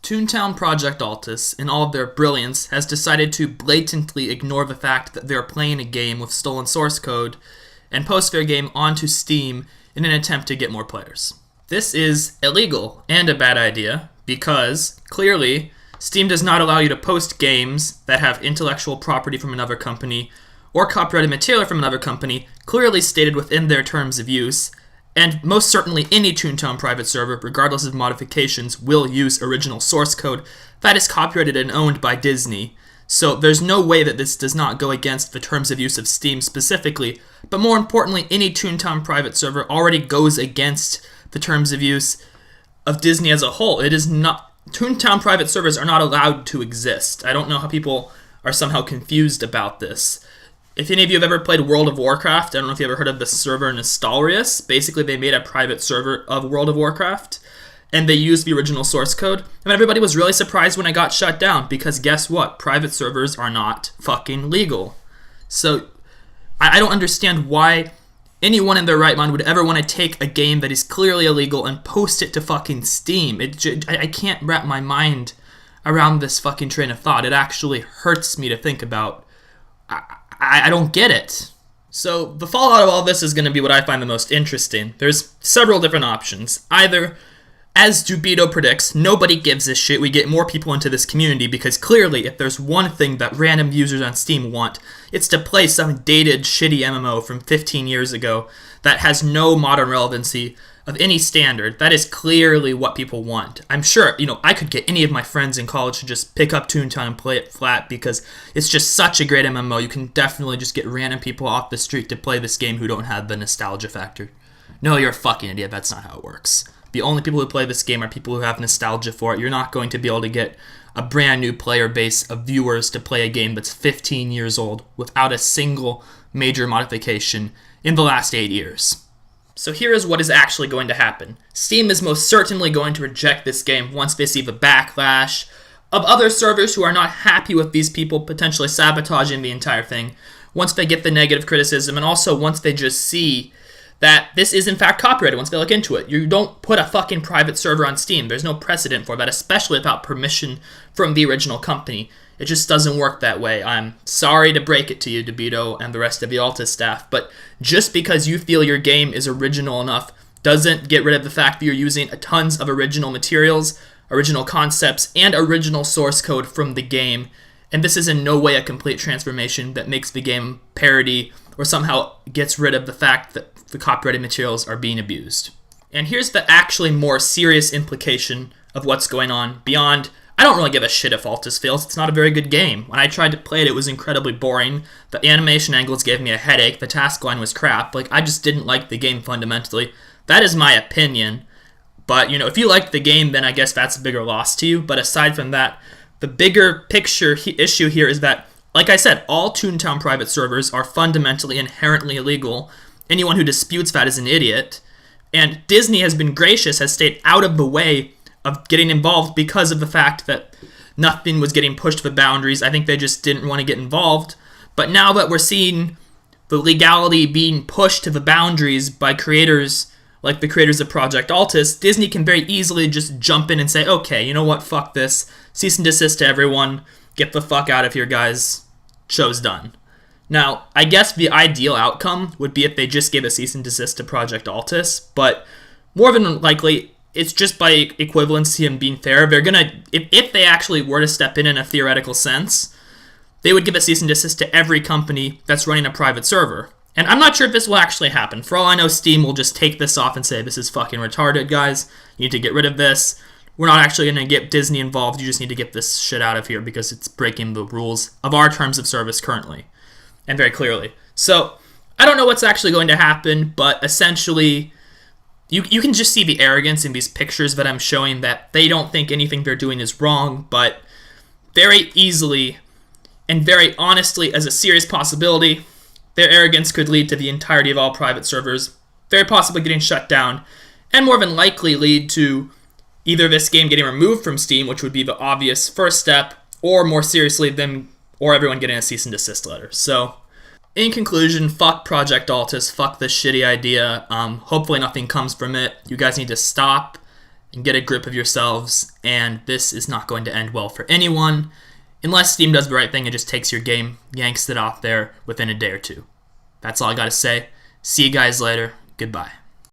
Toontown Project Altis, in all of their brilliance, has decided to blatantly ignore the fact that they're playing a game with stolen source code and post their game onto Steam in an attempt to get more players. This is illegal and a bad idea because, clearly, Steam does not allow you to post games that have intellectual property from another company or copyrighted material from another company clearly stated within their terms of use, and most certainly any Toontown private server, regardless of modifications, will use original source code that is copyrighted and owned by Disney. So there's no way that this does not go against the terms of use of Steam specifically, but more importantly, any Toontown private server already goes against the terms of use of Disney as a whole. It is not, Toontown private servers are not allowed to exist. I don't know how people are somehow confused about this. If any of you have ever played World of Warcraft, I don't know if you ever heard of the server Nostalrius. Basically, they made a private server of World of Warcraft, and they used the original source code. And everybody was really surprised when I got shut down, because guess what? Private servers are not fucking legal. So, I don't understand why anyone in their right mind would ever want to take a game that is clearly illegal and post it to fucking Steam. I can't wrap my mind around this fucking train of thought. It actually hurts me to think about. I don't get it. So the fallout of all this is going to be what I find the most interesting. There's several different options. Either, as Dubito predicts, nobody gives a shit, we get more people into this community, because clearly if there's one thing that random users on Steam want, it's to play some dated, shitty MMO from 15 years ago that has no modern relevancy of any standard. That is clearly what people want. I'm sure, I could get any of my friends in college to just pick up Toontown and play it flat because it's just such a great MMO. You can definitely just get random people off the street to play this game who don't have the nostalgia factor. No, you're a fucking idiot. That's not how it works. The only people who play this game are people who have nostalgia for it. You're not going to be able to get a brand new player base of viewers to play a game that's 15 years old without a single major modification in the last 8 years. So here is what is actually going to happen. Steam is most certainly going to reject this game once they see the backlash of other servers who are not happy with these people potentially sabotaging the entire thing, once they get the negative criticism, and also once they just see that this is in fact copyrighted, once they look into it. You don't put a fucking private server on Steam. There's no precedent for that, especially without permission from the original company. It just doesn't work that way. I'm sorry to break it to you, DeVito, and the rest of the Altis staff, but just because you feel your game is original enough doesn't get rid of the fact that you're using tons of original materials, original concepts, and original source code from the game, and this is in no way a complete transformation that makes the game parody or somehow gets rid of the fact that the copyrighted materials are being abused. And here's the actually more serious implication of what's going on beyond, I don't really give a shit if Altis fails. It's not a very good game. When I tried to play it, it was incredibly boring. The animation angles gave me a headache. The task line was crap. I just didn't like the game fundamentally. That is my opinion. But, if you liked the game, then I guess that's a bigger loss to you. But aside from that, the bigger picture issue here is that, like I said, all Toontown private servers are fundamentally inherently illegal. Anyone who disputes that is an idiot. And Disney has been gracious, has stayed out of the way of getting involved because of the fact that nothing was getting pushed to the boundaries. I think they just didn't want to get involved. But now that we're seeing the legality being pushed to the boundaries by creators like the creators of Project Altis, Disney can very easily just jump in and say, okay, you know what, fuck this. Cease and desist to everyone. Get the fuck out of here, guys. Show's done. Now, I guess the ideal outcome would be if they just gave a cease and desist to Project Altis, but more than likely, it's just by equivalency and being fair. They're gonna, if they actually were to step in a theoretical sense, they would give a cease and desist to every company that's running a private server. And I'm not sure if this will actually happen. For all I know, Steam will just take this off and say, this is fucking retarded, guys. You need to get rid of this. We're not actually going to get Disney involved. You just need to get this shit out of here because it's breaking the rules of our terms of service currently. And very clearly. So, I don't know what's actually going to happen, but essentially, you can just see the arrogance in these pictures that I'm showing, that they don't think anything they're doing is wrong, but very easily and very honestly, as a serious possibility, their arrogance could lead to the entirety of all private servers very possibly getting shut down, and more than likely lead to either this game getting removed from Steam, which would be the obvious first step, or more seriously, them or everyone getting a cease and desist letter. So, in conclusion, fuck Project Altis, fuck this shitty idea. Hopefully nothing comes from it. You guys need to stop. and get a grip of yourselves, and this is not going to end well for anyone unless Steam does the right thing and just takes your game, yanks it off there within a day or two. That's all I gotta say. See you guys later. Goodbye.